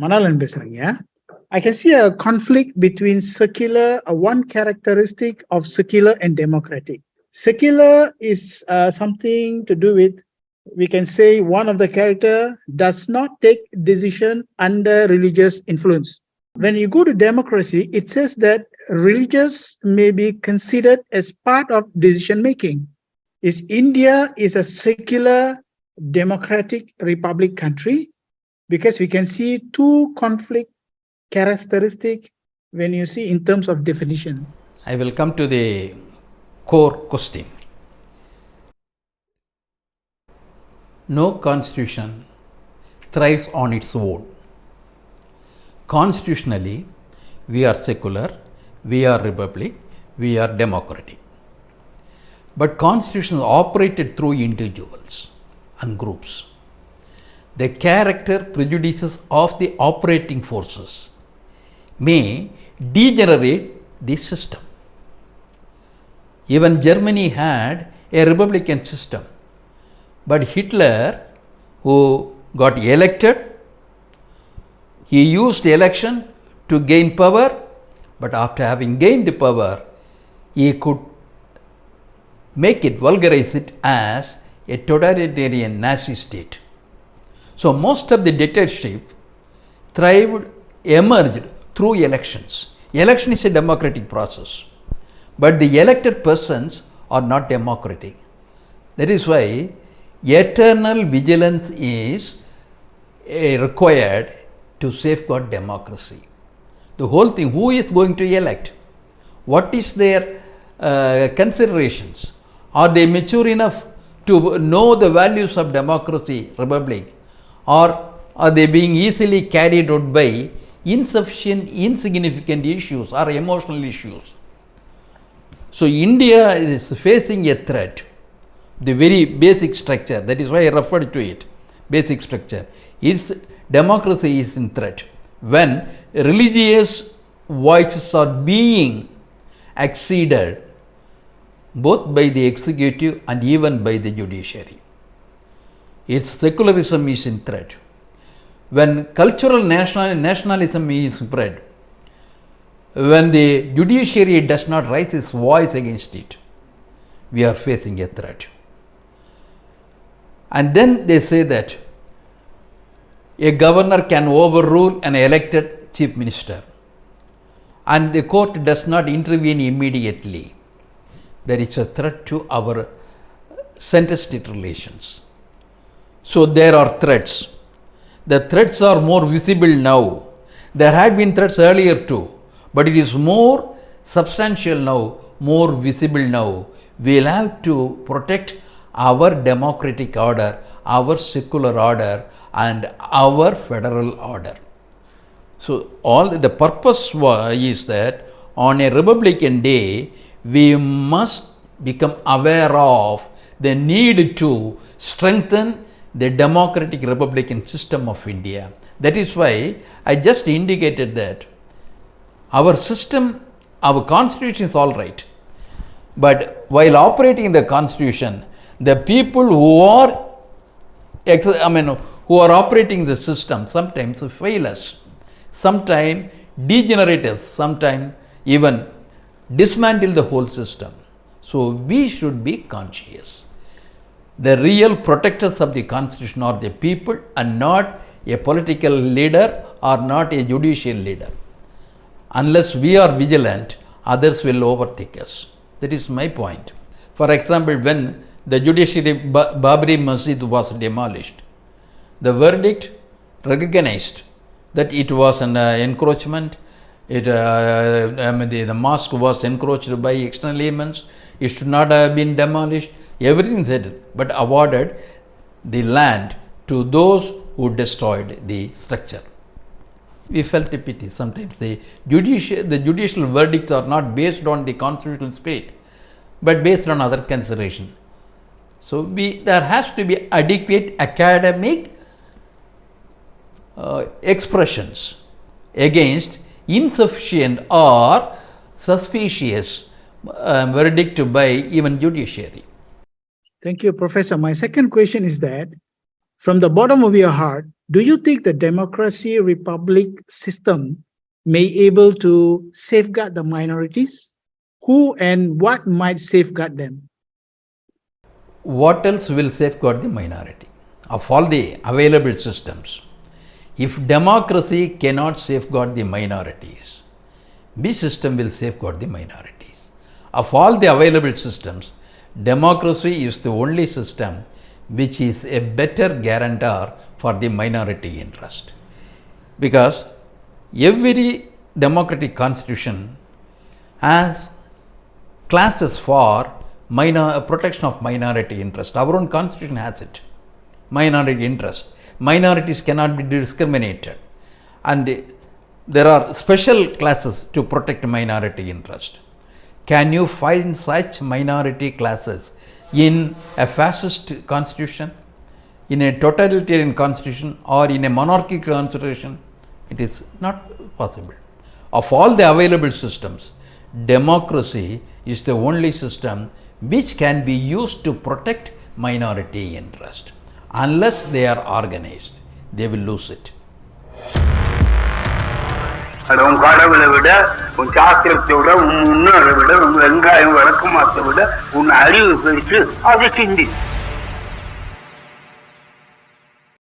Manalan பேசுறீங்க. I can see a conflict between secular, one characteristic of secular and democratic. Secular is something to do with, we can say one of the character does not take decision under religious influence. When you go to democracy, it says that religious may be considered as part of decision making. Is India is a secular democratic republic country, because we can see two conflict characteristic when you see in terms of definition. I will come to the core question. No constitution thrives on its own. Constitutionally, we are secular, we are republic, we are democratic. But constitutions operated through individuals and groups. The character prejudices of the operating forces may degenerate the system. Even Germany had a republican system, but Hitler, who got elected, he used election to gain power, but after having gained power, he could make it, vulgarize it as a totalitarian Nazi state. So most of the dictatorship emerged through elections. Election is a democratic process, but the elected persons are not democratic. That is why eternal vigilance is required to safeguard democracy. The whole thing, who is going to elect? What is their considerations? Are they mature enough to know the values of democracy, republic, or are they being easily carried out by insufficient, insignificant issues or emotional issues? So India is facing a threat, the very basic structure, that is why I referred to it, basic structure. Its democracy is in threat when religious voices are being exceeded both by the executive and even by the judiciary. Its secularism is in threat. When cultural nationalism is spread, when the judiciary does not raise its voice against it, we are facing a threat. And then they say that a governor can overrule an elected chief minister, and the court does not intervene immediately. There is a threat to our center-state relations. So there are threats. The threats are more visible now. There had been threats earlier too, but it is more substantial now, more visible now. We will have to protect our democratic order, our secular order, and our federal order. So all the purpose is that on a Republican day, we must become aware of the need to strengthen the democratic republican system of India. That is why I just indicated that our system, our constitution is all right. But while operating the constitution, the people who are operating the system sometimes fail us, sometimes degenerate us, sometimes even dismantle the whole system. So we should be conscious. The real protectors of the constitution are the people and not a political leader or not a judicial leader. Unless we are vigilant, others will overtake us. That is my point. For example, when the judiciary Babri Masjid was demolished, the verdict recognized that it was an encroachment. The mosque was encroached by external elements. It should not have been demolished. Everything said, but awarded the land to those who destroyed the structure. We felt a pity sometimes. The judicial verdicts are not based on the constitutional spirit, but based on other consideration. So there has to be adequate academic expressions against insufficient or suspicious verdict by even judiciary. Thank you, Professor. My second question is that from the bottom of your heart, Do you think the democracy republic system may able to safeguard the minorities? Who and what might safeguard them? What else will safeguard the minority? Of all the available systems, if democracy cannot safeguard the minorities, which system will safeguard the minorities? Of all the available systems, democracy is the only system which is a better guarantor for the minority interest. Because every democratic constitution has classes for protection of minority interest. Our own constitution has it. Minority interest. Minorities cannot be discriminated. And there are special classes to protect minority interest. Can you find such minority classes in a fascist constitution, in a totalitarian constitution, or in a monarchical constitution? It is not possible. Of all the available systems, democracy is the only system which can be used to protect minority interest. Unless they are organized, they will lose it. உன் கடவுளை விட உன் சாஸ்திரத்தை விட உன் முன்னோரை விட உன் வெங்காயம் விளக்கமாத்தை விட உன் அறிவு பெருசு அதை சிந்தி